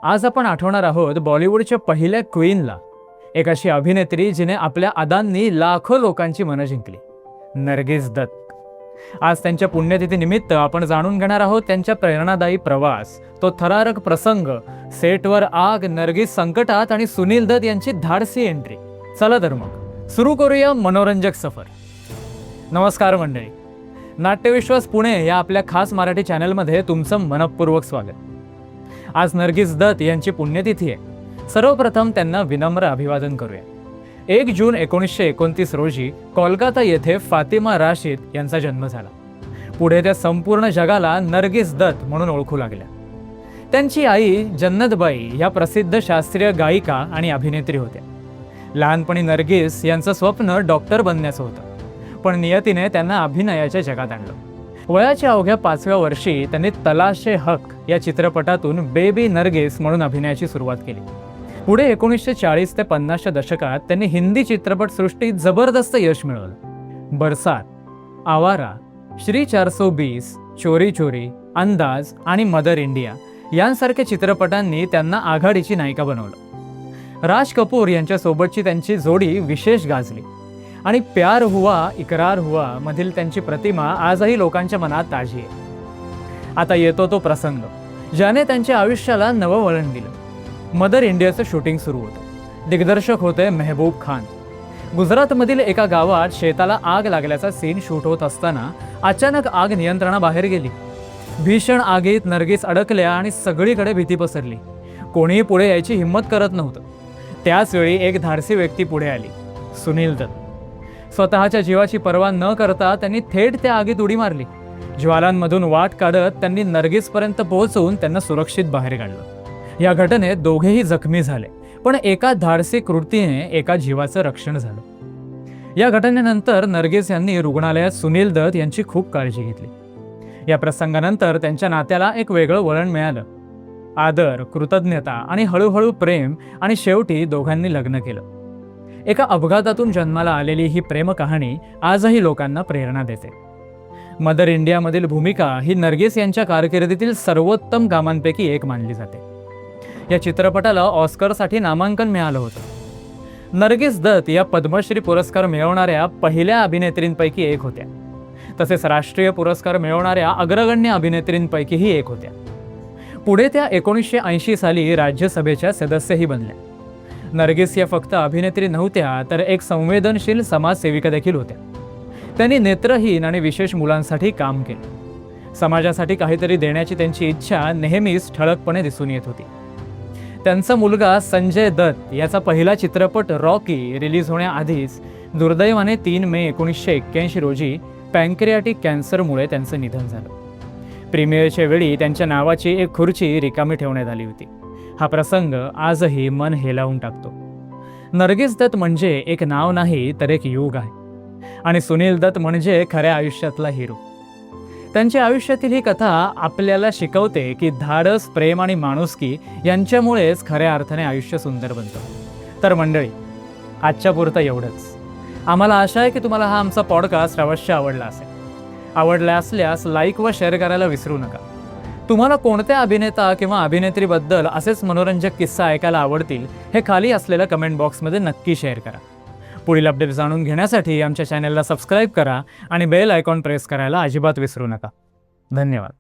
आज आपण आठवणार आहोत बॉलिवूडच्या पहिल्या क्वीनला, एक अशी अभिनेत्री जिने आपल्या अदांनी लाखो लोकांची मनं जिंकली, नर्गिस दत्त. आज त्यांच्या पुण्यतिथीनिमित्त आपण जाणून घेणार आहोत त्यांच्या प्रेरणादायी प्रवास, तो थरारक प्रसंग, सेटवर आग, नर्गिस संकटात आणि सुनील दत्त यांची धाडसी एंट्री. चला तर मग सुरू करूया मनोरंजक सफर. नमस्कार मंडळी, नाट्यविश्वास पुणे या आपल्या खास मराठी चॅनलमध्ये तुमचं मनपूर्वक स्वागत. आज नर्गिस दत्त यांची पुण्यतिथी आहे. सर्वप्रथम त्यांना विनम्र अभिवादन करूया. 1 जून 1929 रोजी कोलकाता येथे फातिमा राशीद यांचा जन्म झाला. पुढे त्या संपूर्ण जगाला नर्गिस दत्त म्हणून ओळखू लागल्या. त्यांची आई जन्नतबाई या प्रसिद्ध शास्त्रीय गायिका आणि अभिनेत्री होत्या. लहानपणी नर्गिस यांचं स्वप्न डॉक्टर बनण्याचं होतं, पण नियतीने त्यांना अभिनयाच्या जगात आणलं. वयाच्या अवघ्या 5व्या वर्षी त्यांनी तलाशे हक या चित्रपटातून बेबी नर्गिस म्हणून अभिनयाची सुरुवात केली. पुढे 1940 ते 50च्या दशकात त्यांनी हिंदी चित्रपटसृष्टीत जबरदस्त यश मिळवलं. बरसात, आवारा, श्री 420, चोरी चोरी, अंदाज आणि मदर इंडिया यांसारख्या चित्रपटांनी त्यांना आघाडीची नायिका बनवलं. राज कपूर यांच्यासोबतची त्यांची जोडी विशेष गाजली आणि प्यार हुआ इकरार हुआ मधील त्यांची प्रतिमा आजही लोकांच्या मनात ताजी आहे. आता येतो तो प्रसंग ज्याने त्यांच्या आयुष्याला नवं वळण दिलं. मदर इंडियाचं शूटिंग सुरू होतं. दिग्दर्शक होते मेहबूब खान. गुजरातमधील एका गावात शेताला आग लागल्याचा सीन शूट होत असताना अचानक आग नियंत्रणाबाहेर गेली. भीषण आगीत नर्गिस अडकल्या आणि सगळीकडे भीती पसरली. कोणीही पुढे यायची हिंमत करत नव्हतं. त्याच वेळी एक धाडसी व्यक्ती पुढे आली, सुनील दत्त. स्वतःच्या जीवाची पर्वा न करता त्यांनी थेट त्या आगीत उडी मारली. ज्वालांमधून वाट काढत त्यांनी नर्गिसपर्यंत पोहोचून त्यांना सुरक्षित बाहेर काढलं. या घटनेत दोघेही जखमी झाले, पण एका धाडसी कृतीने एका जीवाचं रक्षण झालं. या घटनेनंतर नर्गिस यांनी रुग्णालयात सुनील दत्त यांची खूप काळजी घेतली. या प्रसंगानंतर त्यांच्या नात्याला एक वेगळं वळण मिळालं. आदर, कृतज्ञता आणि हळूहळू प्रेम, आणि शेवटी दोघांनी लग्न केलं. एका अपघातातून जन्माला आलेली ही प्रेम कहाणी आजही लोकांना प्रेरणा देते. मदर इंडियामधील भूमिका ही नर्गिस यांच्या कारकिर्दीतील सर्वोत्तम कामांपैकी एक मानली जाते. या चित्रपटाला ऑस्करसाठी नामांकन मिळालं होतं. नर्गिस दत्त या पद्मश्री पुरस्कार मिळवणाऱ्या पहिल्या अभिनेत्रींपैकी एक होत्या. तसेच राष्ट्रीय पुरस्कार मिळवणाऱ्या अग्रगण्य अभिनेत्रींपैकीही एक होत्या. पुढे त्या 1980 साली राज्यसभेच्या सदस्यही बनल्या. नर्गिस या फक्त अभिनेत्री नव्हत्या, तर एक संवेदनशील समाजसेविका देखील होत्या. त्यांनी नेत्रहीन आणि विशेष मुलांसाठी काम केलं. समाजासाठी काहीतरी देण्याची त्यांची इच्छा नेहमीच ठळकपणे दिसून येत होती. त्यांचा मुलगा संजय दत्त याचा पहिला चित्रपट रॉकी रिलीज होण्याआधीच दुर्दैवाने 3 मे 1981 रोजी पॅन्क्रियाटिक कॅन्सरमुळे त्यांचं निधन झालं. प्रीमियरच्या वेळी त्यांच्या नावाची एक खुर्ची रिकामी ठेवण्यात आली होती. हा प्रसंग आजही मन हेलावून टाकतो. नर्गिस दत्त म्हणजे एक नाव नाही, तर एक युग आहे. आणि सुनील दत्त म्हणजे खऱ्या आयुष्यातला हिरो. त्यांच्या आयुष्यातील ही कथा आपल्याला शिकवते की धाडस, प्रेम आणि माणुसकी यांच्यामुळेच खऱ्या अर्थाने आयुष्य सुंदर बनतं. तर मंडळी, आजच्या पुरतं एवढंच. आम्हाला आशा आहे की तुम्हाला हा आमचा पॉडकास्ट अवश्य आवडला असेल. आवडला असल्यास लाईक व शेअर करायला विसरू नका. तुम्हाला कोणत्या अभिनेता किंवा अभिनेत्रीबद्दल असेच मनोरंजक किस्सा ऐकायला आवडतील हे खाली असलेल्या कमेंट बॉक्समध्ये नक्की शेअर करा. पुढील अपडेट जाणून घेण्यासाठी आमच्या चॅनलला सबस्क्राईब करा आणि बेल आयकॉन प्रेस करायला अजिबात विसरू नका. धन्यवाद.